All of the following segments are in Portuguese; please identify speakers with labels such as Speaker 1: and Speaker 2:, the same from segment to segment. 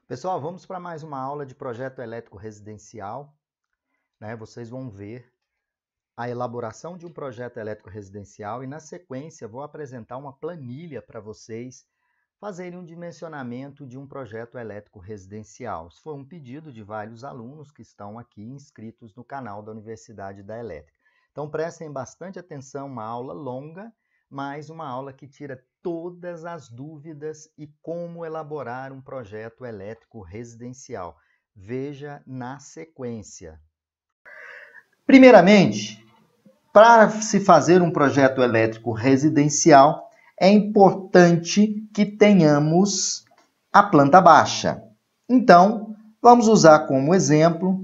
Speaker 1: Pessoal, vamos para mais uma aula de projeto elétrico residencial, né? Vocês vão ver a elaboração de um projeto elétrico residencial e, na sequência, vou apresentar uma planilha para vocês fazerem um dimensionamento de um projeto elétrico residencial. Isso foi um pedido de vários alunos que estão aqui inscritos no canal da Universidade da Elétrica. Então, prestem bastante atenção, uma aula longa, mas uma aula que tira todas as dúvidas e como elaborar um projeto elétrico residencial. Veja na sequência. Primeiramente, para se fazer um projeto elétrico residencial, é importante que tenhamos a planta baixa. Então, vamos usar como exemplo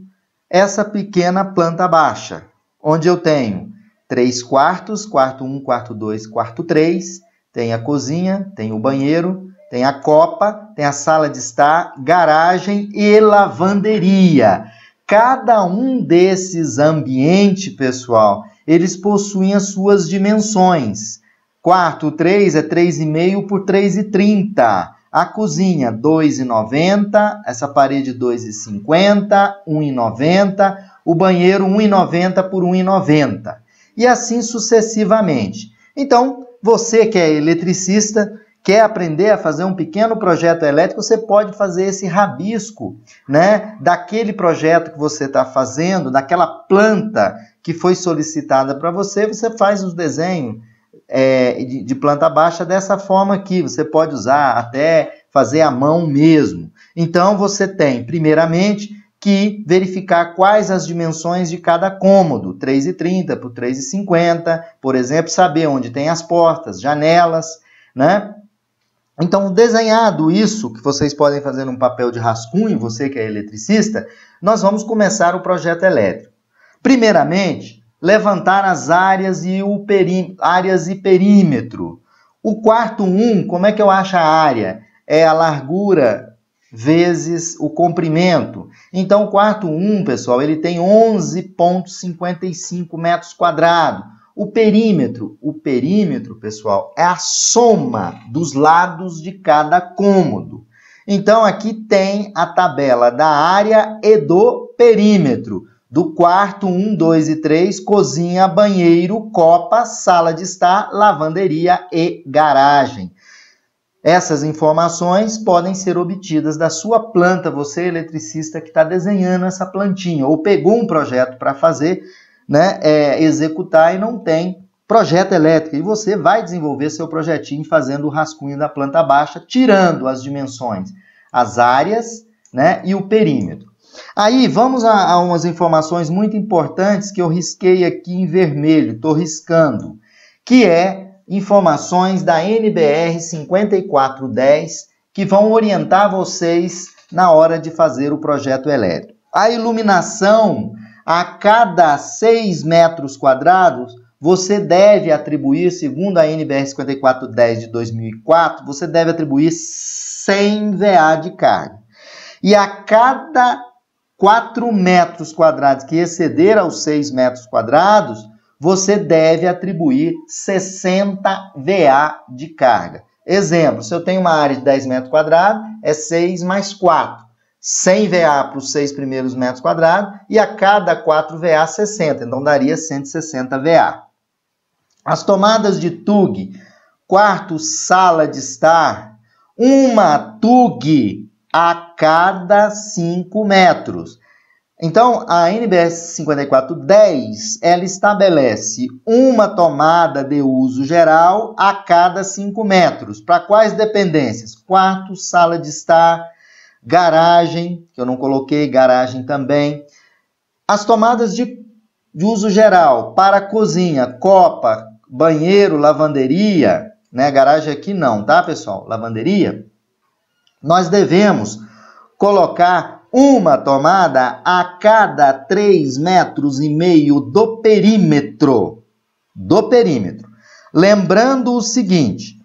Speaker 1: essa pequena planta baixa, onde eu tenho 3 quartos, quarto 1, quarto 2, quarto 3, tem a cozinha, tem o banheiro, tem a copa, tem a sala de estar, garagem e lavanderia. Cada um desses ambientes, pessoal, eles possuem as suas dimensões. Quarto 3 é 3,5 por 3,30. A cozinha, 2,90. Essa parede, 2,50. 1,90. O banheiro, 1,90 por 1,90. E assim sucessivamente. Então, você que é eletricista, quer aprender a fazer um pequeno projeto elétrico, você pode fazer esse rabisco, né, daquele projeto que você está fazendo, daquela planta que foi solicitada para você, você faz os desenhos de planta baixa dessa forma aqui. Você pode usar até fazer à mão mesmo. Então, você tem, primeiramente, que verificar quais as dimensões de cada cômodo, 3,30 por 3,50, por exemplo, saber onde tem as portas, janelas, né? Então, desenhado isso, que vocês podem fazer num papel de rascunho, você que é eletricista, nós vamos começar o projeto elétrico. Primeiramente, levantar as áreas e perímetro. O quarto 1, como é que eu acho a área? É a largura vezes o comprimento. Então, o quarto 1, pessoal, ele tem 11,55 metros quadrados. O perímetro, pessoal, é a soma dos lados de cada cômodo. Então, aqui tem a tabela da área e do perímetro. Do quarto 1, 2 e 3, cozinha, banheiro, copa, sala de estar, lavanderia e garagem. Essas informações podem ser obtidas da sua planta, você eletricista que está desenhando essa plantinha, ou pegou um projeto para fazer, né, executar e não tem projeto elétrico. E você vai desenvolver seu projetinho fazendo o rascunho da planta baixa, tirando as dimensões, as áreas, né, e o perímetro. Aí vamos a umas informações muito importantes que eu risquei aqui em vermelho, estou riscando, que é informações da NBR 5410 que vão orientar vocês na hora de fazer o projeto elétrico. A iluminação, a cada 6 metros quadrados, você deve atribuir, segundo a NBR 5410 de 2004, você deve atribuir 100 VA de carga. E a cada 4 metros quadrados que exceder aos 6 metros quadrados, você deve atribuir 60 VA de carga. Exemplo, se eu tenho uma área de 10 metros quadrados, é 6 mais 4. 100 VA para os 6 primeiros metros quadrados e a cada 4 VA, 60. Então, daria 160 VA. As tomadas de TUG, quarto, sala de estar, uma TUG a cada 5 metros. Então, a NBR 5410, ela estabelece uma tomada de uso geral a cada 5 metros. Para quais dependências? Quarto, sala de estar, garagem, que eu não coloquei, garagem também. As tomadas de uso geral para cozinha, copa, banheiro, lavanderia, né? Garagem aqui não, tá, pessoal? Lavanderia. Nós devemos colocar uma tomada a cada 3,5 metros do perímetro. Lembrando o seguinte,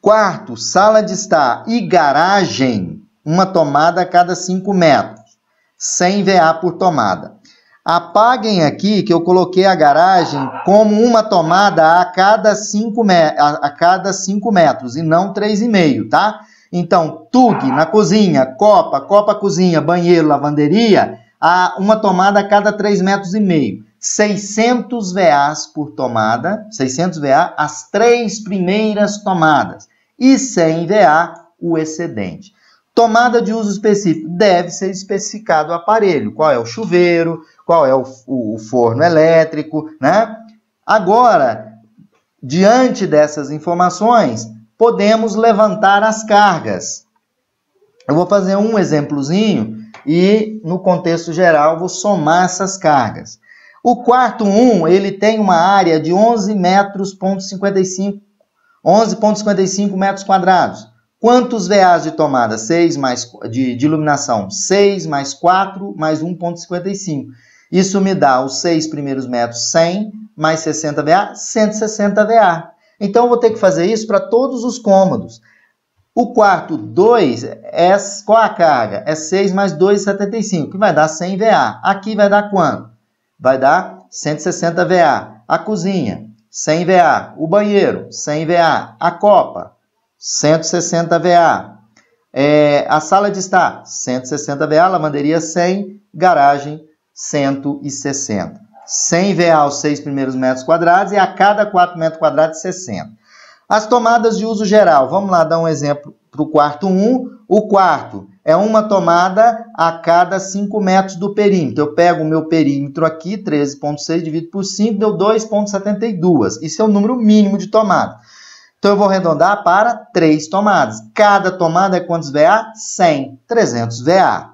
Speaker 1: quarto, sala de estar e garagem, uma tomada a cada 5 metros. 100 VA por tomada. Apaguem aqui que eu coloquei a garagem como uma tomada a cada 5 metros e não 3,5, tá? Então, TUG na cozinha, copa, cozinha, banheiro, lavanderia, uma tomada a cada 3,5 metros. 600 VAs por tomada, 600 VA as 3 primeiras tomadas e 100 VA o excedente. Tomada de uso específico, deve ser especificado o aparelho, qual é o chuveiro, qual é o forno elétrico, né? Agora, diante dessas informações, podemos levantar as cargas. Eu vou fazer um exemplozinho e, no contexto geral, vou somar essas cargas. O quarto 1, ele tem uma área de 11,55 metros quadrados. Quantos VAs de tomada? 6 mais, de iluminação? 6 mais 4 mais 1,55. Isso me dá os 6 primeiros metros, 100, mais 60 VA, 160 VA. Então, eu vou ter que fazer isso para todos os cômodos. O quarto 2, qual a carga? É 6 mais 2,75, que vai dar 100 VA. Aqui vai dar quanto? Vai dar 160 VA. A cozinha, 100 VA. O banheiro, 100 VA. A copa, 160 VA. A sala de estar, 160 VA. Lavanderia, 100. Garagem, 160. 100 VA os 6 primeiros metros quadrados e a cada 4 metros quadrados, 60. As tomadas de uso geral. Vamos lá dar um exemplo para o quarto 1. O quarto é uma tomada a cada 5 metros do perímetro. Eu pego o meu perímetro aqui, 13,6, divido por 5, deu 2,72. Isso é o número mínimo de tomadas. Então, eu vou arredondar para 3 tomadas. Cada tomada é quantos VA? 100, 300 VA.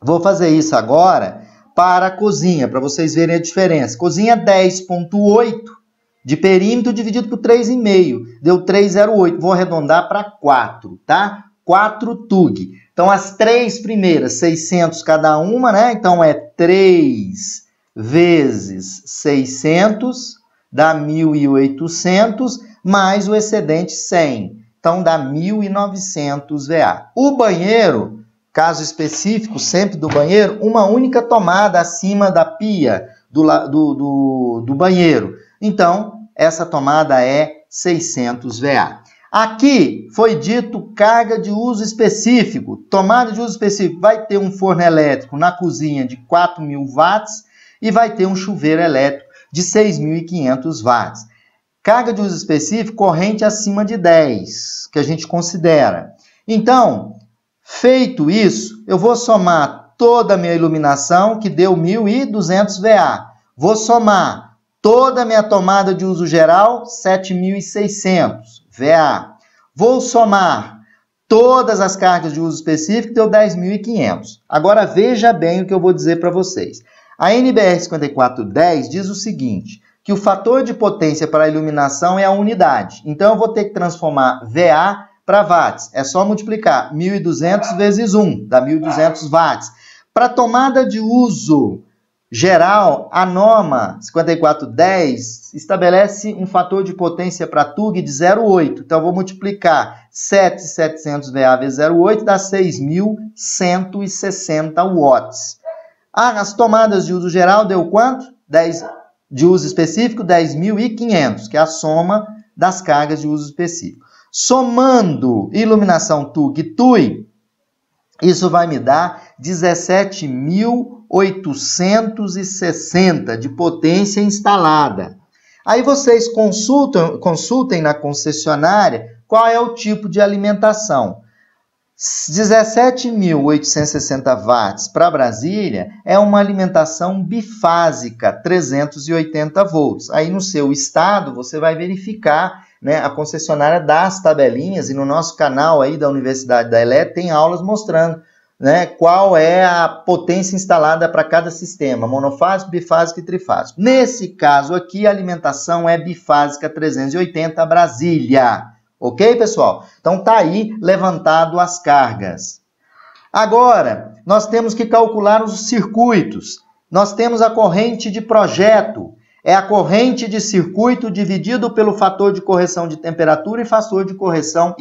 Speaker 1: Vou fazer isso agora para a cozinha, para vocês verem a diferença. Cozinha 10,8 de perímetro dividido por 3,5. Deu 3,08. Vou arredondar para 4, tá? 4 TUG. Então, as 3 primeiras, 600 cada uma, né? Então, é 3 vezes 600, dá 1.800, mais o excedente 100. Então, dá 1.900 VA. O banheiro, caso específico, sempre do banheiro, uma única tomada acima da pia do banheiro. Então, essa tomada é 600 VA. Aqui foi dito carga de uso específico. Tomada de uso específico vai ter um forno elétrico na cozinha de 4.000 watts e vai ter um chuveiro elétrico de 6.500 watts. Carga de uso específico, corrente acima de 10, que a gente considera. Então, feito isso, eu vou somar toda a minha iluminação, que deu 1.200 VA. Vou somar toda a minha tomada de uso geral, 7.600 VA. Vou somar todas as cargas de uso específico, deu 10.500. Agora, veja bem o que eu vou dizer para vocês. A NBR 5410 diz o seguinte, que o fator de potência para a iluminação é a unidade. Então, eu vou ter que transformar VA para watts. É só multiplicar 1.200 vezes 1, dá 1.200 watts. Para tomada de uso geral, a norma 5410 estabelece um fator de potência para TUG de 0,8. Então, eu vou multiplicar 7.700 VA vezes 0,8, dá 6.160 watts. As tomadas de uso geral deu quanto? 10 de uso específico, 10.500, que é a soma das cargas de uso específico. Somando iluminação TUG e TUI, isso vai me dar 17.860 de potência instalada. Aí vocês consultem na concessionária qual é o tipo de alimentação. 17.860 watts para Brasília é uma alimentação bifásica, 380 volts. Aí no seu estado você vai verificar, né, a concessionária dá as tabelinhas e no nosso canal aí da Universidade da ELE tem aulas mostrando, né, qual é a potência instalada para cada sistema, monofásico, bifásico e trifásico. Nesse caso aqui a alimentação é bifásica 380 Brasília. Ok, pessoal? Então, tá aí levantado as cargas. Agora, nós temos que calcular os circuitos. Nós temos a corrente de projeto. É a corrente de circuito dividido pelo fator de correção de temperatura e fator de correção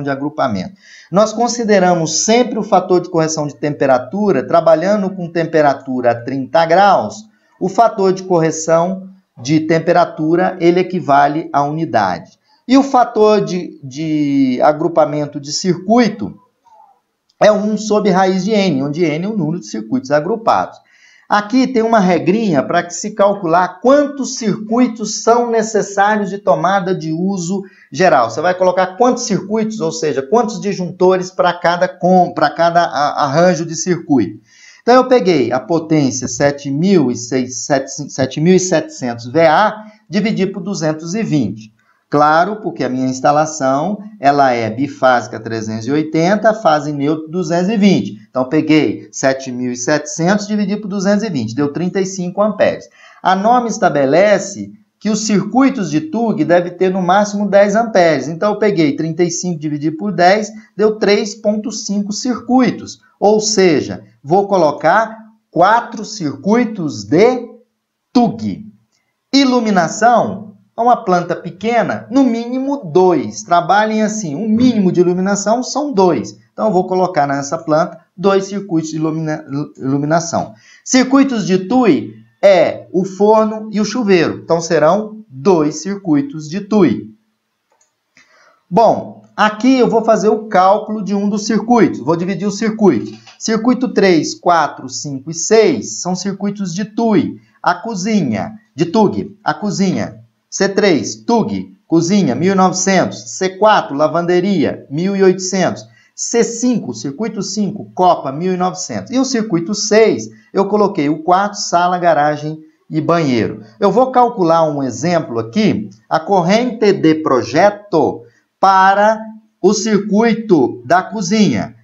Speaker 1: de agrupamento. Nós consideramos sempre o fator de correção de temperatura, trabalhando com temperatura a 30 graus, o fator de correção de temperatura, ele equivale à unidade. E o fator de agrupamento de circuito é 1 sobre raiz de N, onde N é o número de circuitos agrupados. Aqui tem uma regrinha para se calcular quantos circuitos são necessários de tomada de uso geral. Você vai colocar quantos circuitos, ou seja, quantos disjuntores para cada arranjo de circuito. Então, eu peguei a potência 7.700 VA, dividi por 220. Claro, porque a minha instalação ela é bifásica 380, fase neutra 220. Então, peguei 7.700, dividi por 220, deu 35 amperes. A norma estabelece que os circuitos de TUG devem ter no máximo 10 amperes. Então, eu peguei 35 dividido por 10, deu 3,5 circuitos. Ou seja, vou colocar 4 circuitos de TUG. Iluminação, uma planta pequena, no mínimo 2. Trabalhem assim, o mínimo de iluminação são 2. Então, eu vou colocar nessa planta 2 circuitos de iluminação. Circuitos de TUI é o forno e o chuveiro. Então, serão 2 circuitos de TUI. Bom, aqui eu vou fazer o cálculo de um dos circuitos. Vou dividir o circuito. Circuito 3, 4, 5 e 6 são circuitos de TUI. A cozinha, de TUG, a cozinha. C3, TUG, cozinha, 1900. C4, lavanderia, 1800. C5, circuito 5, copa, 1900. E o circuito 6, eu coloquei o quarto, sala, garagem e banheiro. Eu vou calcular um exemplo aqui, a corrente de projeto para o circuito da cozinha.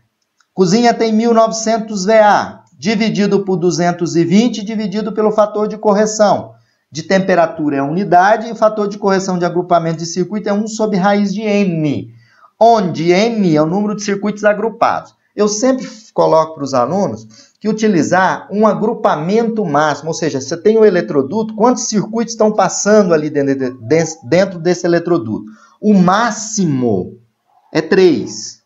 Speaker 1: Cozinha tem 1900 VA, dividido por 220, dividido pelo fator de correção. De temperatura é unidade e o fator de correção de agrupamento de circuito é 1 sobre raiz de N, onde N é o número de circuitos agrupados. Eu sempre coloco para os alunos que utilizar um agrupamento máximo, ou seja, você tem o eletroduto, quantos circuitos estão passando ali dentro desse eletroduto? O máximo é 3.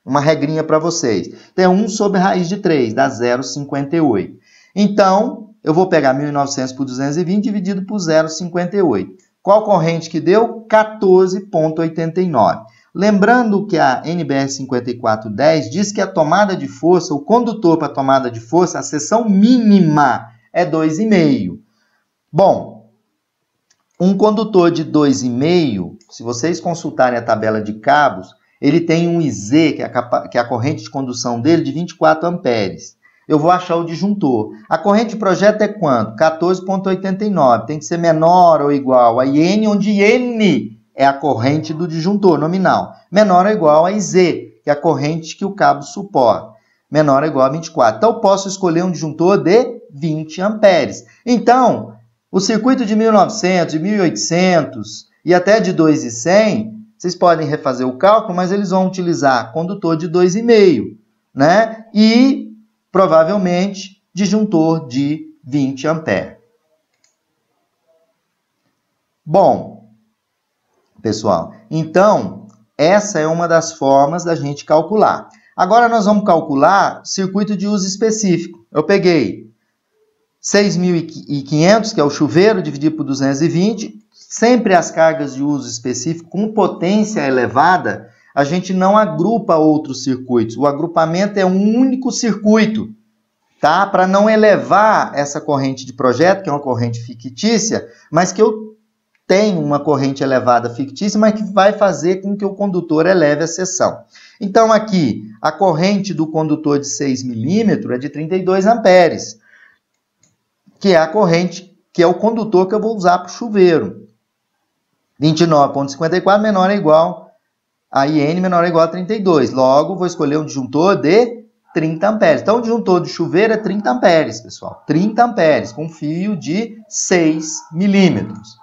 Speaker 1: Uma regrinha para vocês. Então, 1 sobre raiz de 3, dá 0,58. Então, eu vou pegar 1.900 por 220 dividido por 0,58. Qual corrente que deu? 14,89. Lembrando que a NBR 5410 diz que a tomada de força, o condutor para a tomada de força, a seção mínima é 2,5. Bom, um condutor de 2,5, se vocês consultarem a tabela de cabos, ele tem um IZ, que é a corrente de condução dele, de 24 amperes. Eu vou achar o disjuntor. A corrente de projeto é quanto? 14,89. Tem que ser menor ou igual a IN, onde N é a corrente do disjuntor nominal. Menor ou igual a IZ, que é a corrente que o cabo suporta. Menor ou igual a 24. Então, eu posso escolher um disjuntor de 20 amperes. Então, o circuito de 1900, de 1800 e até de 2,100, vocês podem refazer o cálculo, mas eles vão utilizar condutor de 2,5, né? E provavelmente disjuntor de 20 amperes. Bom, pessoal, então essa é uma das formas da gente calcular. Agora nós vamos calcular circuito de uso específico. Eu peguei 6.500, que é o chuveiro, dividido por 220. Sempre as cargas de uso específico com potência elevada, a gente não agrupa outros circuitos. O agrupamento é um único circuito, tá? Para não elevar essa corrente de projeto, que é uma corrente fictícia, mas que eu tenho uma corrente elevada fictícia, mas que vai fazer com que o condutor eleve a seção. Então, aqui, a corrente do condutor de 6 milímetros é de 32 amperes, que é a corrente, que é o condutor que eu vou usar para o chuveiro. 29,54 menor ou igual a IN menor ou igual a 32. Logo, vou escolher um disjuntor de 30 amperes. Então, o disjuntor de chuveiro é 30 amperes, pessoal. 30 amperes, com fio de 6 milímetros.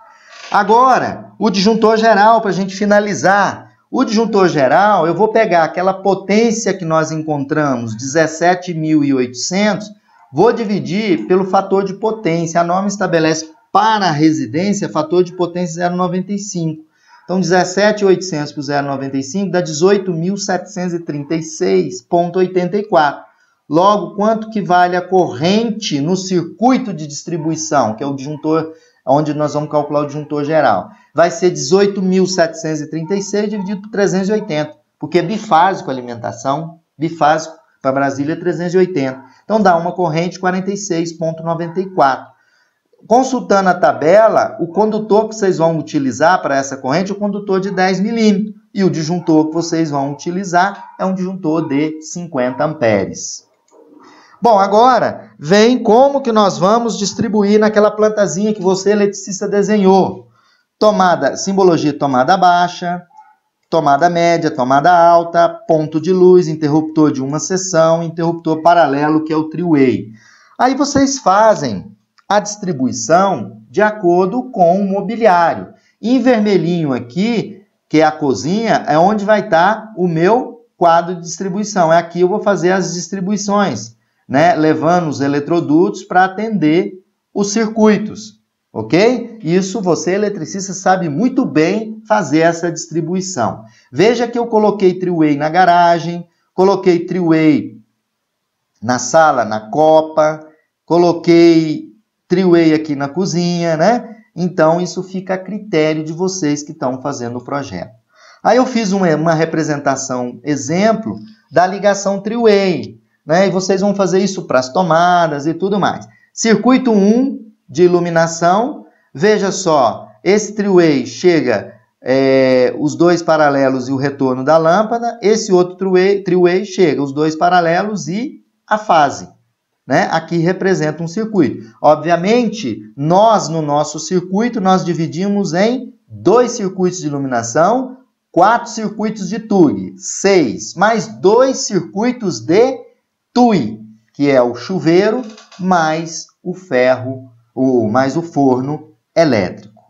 Speaker 1: Agora, o disjuntor geral, para a gente finalizar. O disjuntor geral, eu vou pegar aquela potência que nós encontramos, 17.800, vou dividir pelo fator de potência. A norma estabelece para a residência, fator de potência 0,95. Então, 17.800 por 0,95 dá 18.736,84. Logo, quanto que vale a corrente no circuito de distribuição, que é o disjuntor onde nós vamos calcular o disjuntor geral. Vai ser 18.736 dividido por 380, porque é bifásico a alimentação, bifásico para Brasília é 380. Então dá uma corrente 46,94. Consultando a tabela, o condutor que vocês vão utilizar para essa corrente é o condutor de 10 milímetros. E o disjuntor que vocês vão utilizar é um disjuntor de 50 amperes. Bom, agora vem como que nós vamos distribuir naquela plantazinha que você, eletricista, desenhou. Tomada, simbologia tomada baixa, tomada média, tomada alta, ponto de luz, interruptor de uma seção, interruptor paralelo, que é o three-way. Aí vocês fazem a distribuição de acordo com o mobiliário. Em vermelhinho aqui, que é a cozinha, é onde vai estar o meu quadro de distribuição. É aqui eu vou fazer as distribuições, né? Levando os eletrodutos para atender os circuitos, ok? Isso você, eletricista, sabe muito bem fazer essa distribuição. Veja que eu coloquei three-way na garagem, coloquei three-way na sala, na copa, coloquei three-way aqui na cozinha, né? Então, isso fica a critério de vocês que estão fazendo o projeto. Aí eu fiz uma representação, exemplo, da ligação three-way, né? E vocês vão fazer isso para as tomadas e tudo mais. Circuito 1 de iluminação, veja só, esse three-way chega os dois paralelos e o retorno da lâmpada, esse outro three-way chega os dois paralelos e a fase. Né? Aqui representa um circuito. Obviamente, nós no nosso circuito, nós dividimos em 2 circuitos de iluminação, 4 circuitos de TUG, 6, mais 2 circuitos de TUI, que é o chuveiro, mais o ferro, mais o forno elétrico.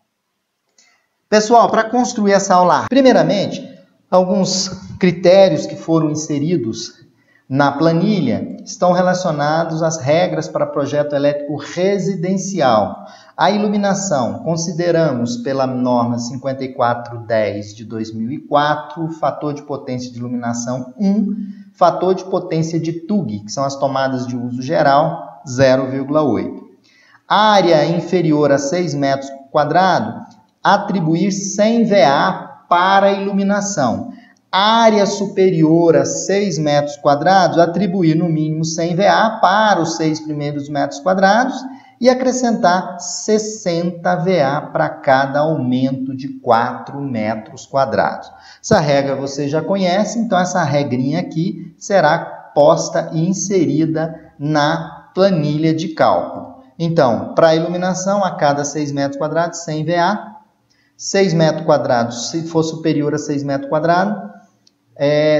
Speaker 1: Pessoal, para construir essa aula, primeiramente, alguns critérios que foram inseridos na planilha estão relacionados às regras para projeto elétrico residencial. A iluminação, consideramos pela norma 5410 de 2004, fator de potência de iluminação 1, fator de potência de TUG, que são as tomadas de uso geral, 0,8. Área inferior a 6 metros quadrados, atribuir 100 VA para a iluminação. Área superior a 6 metros quadrados, atribuir no mínimo 100 VA para os 6 primeiros metros quadrados e acrescentar 60 VA para cada aumento de 4 metros quadrados. Essa regra você já conhece, então essa regrinha aqui será posta e inserida na planilha de cálculo. Então, para a iluminação, a cada 6 metros quadrados, 100 VA. 6 metros quadrados, se for superior a 6 metros quadrados,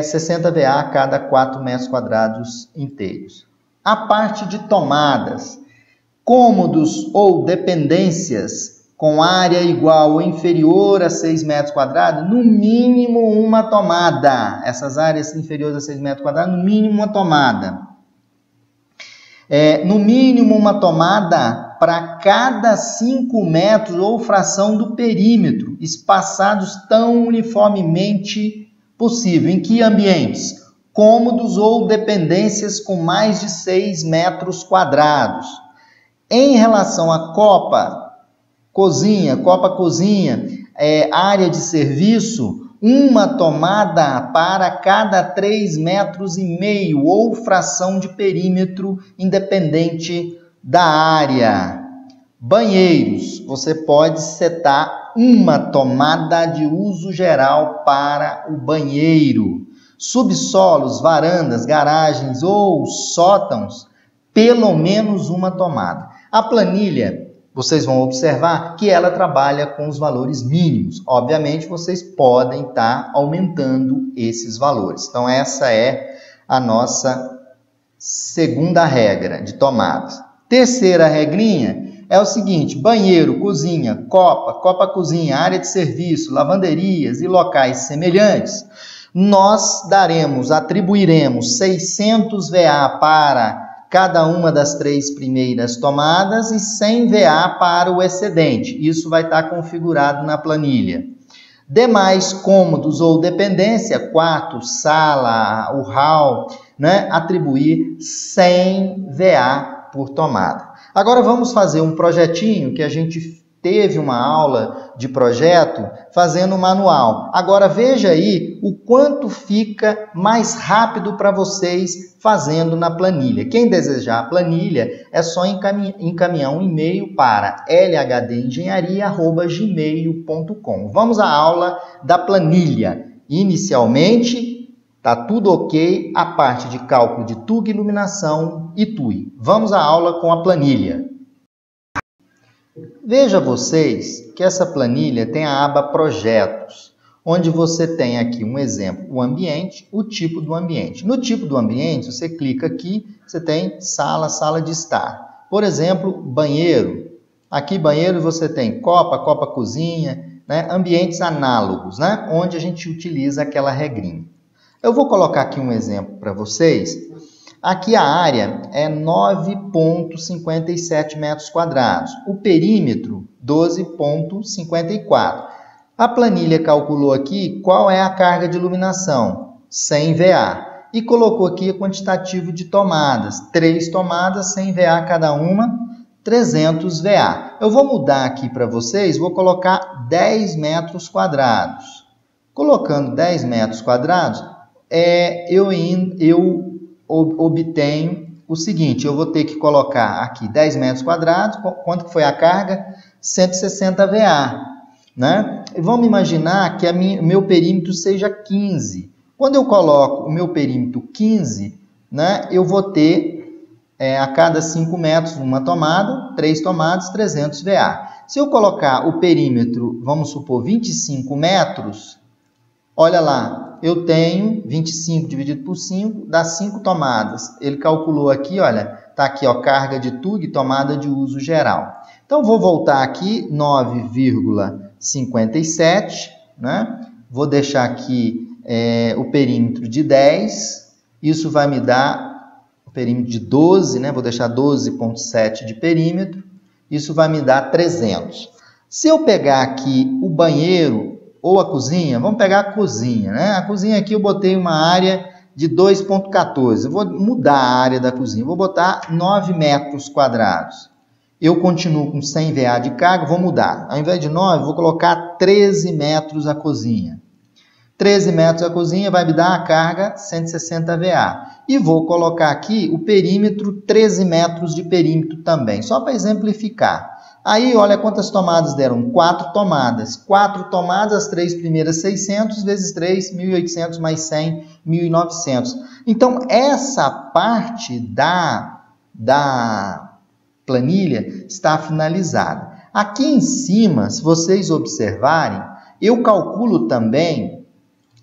Speaker 1: 60 VA a cada 4 metros quadrados inteiros. A parte de tomadas, cômodos ou dependências com área igual ou inferior a 6 metros quadrados, no mínimo uma tomada. Essas áreas inferiores a 6 metros quadrados, no mínimo uma tomada. No mínimo uma tomada para cada 5 metros ou fração do perímetro, espaçados tão uniformemente possível. Em que ambientes? Cômodos ou dependências com mais de 6 metros quadrados. Em relação à copa-cozinha, área de serviço, uma tomada para cada 3,5 metros ou fração de perímetro independente da área. Banheiros, você pode setar uma tomada de uso geral para o banheiro. Subsolos, varandas, garagens ou sótãos, pelo menos uma tomada. A planilha, vocês vão observar que ela trabalha com os valores mínimos. Obviamente, vocês podem estar aumentando esses valores. Então, essa é a nossa segunda regra de tomadas. Terceira regrinha é o seguinte: banheiro, cozinha, copa-cozinha, área de serviço, lavanderias e locais semelhantes. Nós atribuiremos 600 VA para cada uma das 3 primeiras tomadas e 100 VA para o excedente. Isso vai estar configurado na planilha. Demais cômodos ou dependência, quarto, sala, o hall, né? Atribuir 100 VA por tomada. Agora vamos fazer um projetinho que a gente teve uma aula de projeto fazendo manual. Agora veja aí o quanto fica mais rápido para vocês fazendo na planilha. Quem desejar a planilha é só encaminhar um e-mail para lhdengenharia@gmail.com. Vamos à aula da planilha. Inicialmente, está tudo ok, a parte de cálculo de TUG, iluminação e TUI. Vamos à aula com a planilha. Veja vocês que essa planilha tem a aba Projetos, onde você tem aqui um exemplo, o ambiente, o tipo do ambiente. No tipo do ambiente, você clica aqui, você tem sala, sala de estar. Por exemplo, banheiro. Aqui, banheiro, você tem copa, copa cozinha, né? Ambientes análogos, né? Onde a gente utiliza aquela regrinha. Eu vou colocar aqui um exemplo para vocês. Aqui a área é 9,57 metros quadrados. O perímetro, 12,54. A planilha calculou aqui qual é a carga de iluminação, 100 VA. E colocou aqui o quantitativo de tomadas, 3 tomadas, 100 VA cada uma, 300 VA. Eu vou mudar aqui para vocês, vou colocar 10 metros quadrados. Colocando 10 metros quadrados, eu obtenho o seguinte, eu vou ter que colocar aqui 10 metros quadrados, quanto que foi a carga? 160 VA, né? E vamos imaginar que meu perímetro seja 15. Quando eu coloco o meu perímetro 15, né, eu vou ter a cada 5 metros uma tomada, 3 tomadas, 300 VA. Se eu colocar o perímetro, vamos supor, 25 metros, olha lá, eu tenho 25 dividido por 5, dá 5 tomadas. Ele calculou aqui, olha, está aqui, ó, carga de TUG, tomada de uso geral. Então, vou voltar aqui, 9,57, né? Vou deixar aqui o perímetro de 10, isso vai me dar o perímetro de 12, né? Vou deixar 12,7 de perímetro, isso vai me dar 300. Se eu pegar aqui o banheiro, ou a cozinha, vamos pegar a cozinha, né? A cozinha aqui eu botei uma área de 2,14. Eu vou mudar a área da cozinha, vou botar 9 metros quadrados. Eu continuo com 100 VA de carga, vou mudar. Ao invés de 9, vou colocar 13 metros a cozinha. 13 metros a cozinha vai me dar a carga 160 VA. E vou colocar aqui o perímetro, 13 metros de perímetro também, só para exemplificar. Aí, olha quantas tomadas deram, 4 tomadas. 4 tomadas, as 3 primeiras 600, vezes 3, 1.800, mais 100, 1.900. Então, essa parte da planilha está finalizada. Aqui em cima, se vocês observarem, eu calculo também,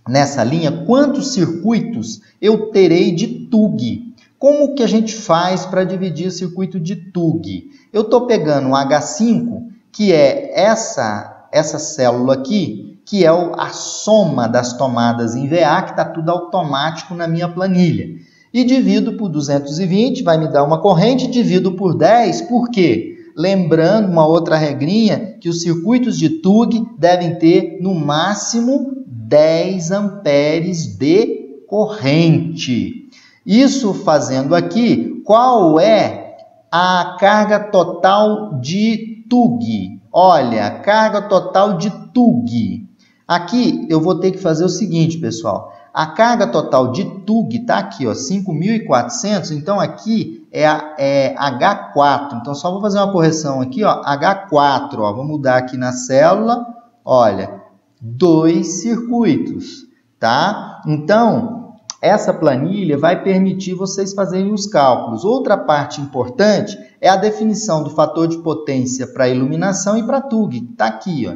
Speaker 1: nessa linha, quantos circuitos eu terei de TUG. Como que a gente faz para dividir o circuito de TUG? Eu estou pegando um H5, que é essa célula aqui, que é a soma das tomadas em VA, que está tudo automático na minha planilha. E divido por 220, vai me dar uma corrente, divido por 10, por quê? Lembrando uma outra regrinha, que os circuitos de TUG devem ter, no máximo, 10 amperes de corrente. Isso fazendo aqui, qual é a carga total de TUG? Olha, carga total de TUG. Aqui eu vou ter que fazer o seguinte, pessoal. A carga total de TUG está aqui, ó, 5.400. Então aqui é H4. Então só vou fazer uma correção aqui, ó, H4. Ó, vou mudar aqui na célula. Olha, 2 circuitos, tá? Então essa planilha vai permitir vocês fazerem os cálculos. Outra parte importante é a definição do fator de potência para iluminação e para TUG. Está aqui, ó.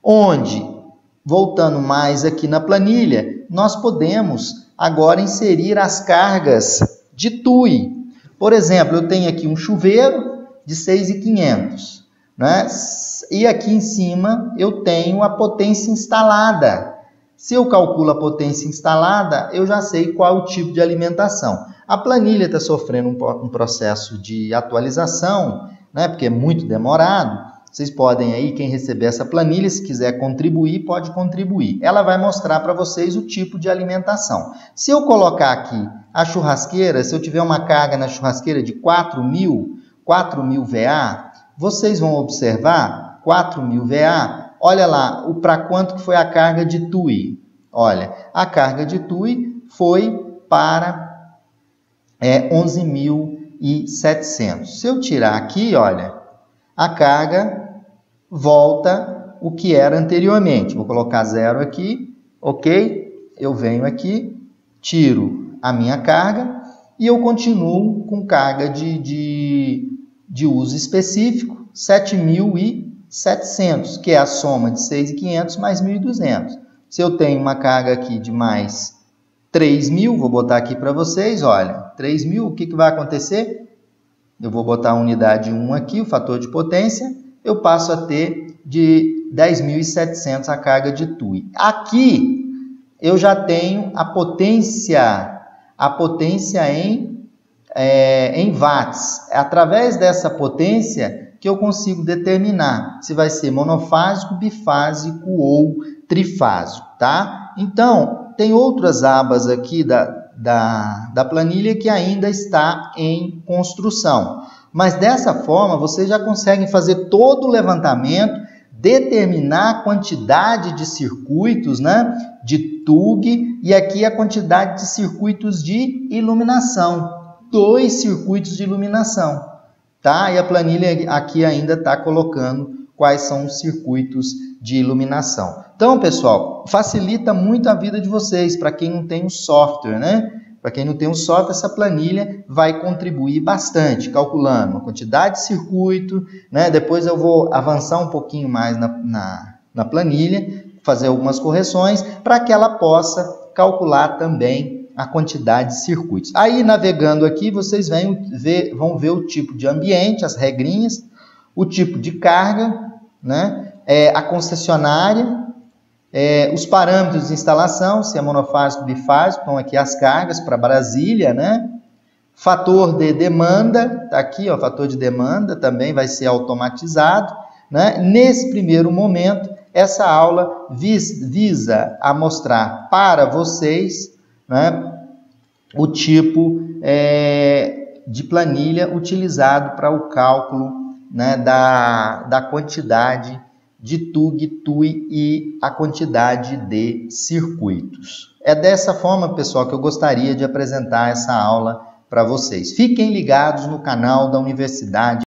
Speaker 1: Onde, voltando mais aqui na planilha, nós podemos agora inserir as cargas de TUI. Por exemplo, eu tenho aqui um chuveiro de 6.500, né? E aqui em cima eu tenho a potência instalada. Se eu calculo a potência instalada, eu já sei qual é o tipo de alimentação. A planilha está sofrendo um processo de atualização, né, porque é muito demorado. Vocês podem aí, quem receber essa planilha, se quiser contribuir, pode contribuir. Ela vai mostrar para vocês o tipo de alimentação. Se eu colocar aqui a churrasqueira, se eu tiver uma carga na churrasqueira de 4.000 VA, vocês vão observar 4.000 VA, olha lá, para quanto que foi a carga de TUI? Olha, a carga de TUI foi para 11.700. Se eu tirar aqui, olha, a carga volta o que era anteriormente. Vou colocar 0 aqui, ok? Eu venho aqui, tiro a minha carga e eu continuo com carga de uso específico, 7.700, que é a soma de 6.500 mais 1.200. Se eu tenho uma carga aqui de mais 3.000, vou botar aqui para vocês, olha, 3.000, o que vai acontecer? Eu vou botar a unidade 1 aqui, o fator de potência, eu passo a ter de 10.700 a carga de TUI. Aqui eu já tenho a potência em watts. É através dessa potência que eu consigo determinar se vai ser monofásico, bifásico ou trifásico, tá? Então, tem outras abas aqui da planilha que ainda está em construção. Mas dessa forma, vocês já conseguem fazer todo o levantamento, determinar a quantidade de circuitos, né, de TUG, e aqui a quantidade de circuitos de iluminação. 2 circuitos de iluminação, tá? E a planilha aqui ainda está colocando quais são os circuitos de iluminação. Então, pessoal, facilita muito a vida de vocês, para quem não tem o software, né? Para quem não tem o software, essa planilha vai contribuir bastante, calculando a quantidade de circuito, né? Depois eu vou avançar um pouquinho mais na planilha, fazer algumas correções, para que ela possa calcular também a quantidade de circuitos. Aí, navegando aqui, vocês vão ver o tipo de ambiente, as regrinhas, o tipo de carga, né? A concessionária, os parâmetros de instalação, se é monofásico, bifásico, então aqui as cargas para Brasília, né? Fator de demanda, tá aqui, ó, fator de demanda também vai ser automatizado, né? Nesse primeiro momento, essa aula visa a mostrar para vocês, né, o tipo de planilha utilizado para o cálculo, né, da quantidade de TUG, TUI e a quantidade de circuitos. É dessa forma, pessoal, que eu gostaria de apresentar essa aula para vocês. Fiquem ligados no canal da Universidade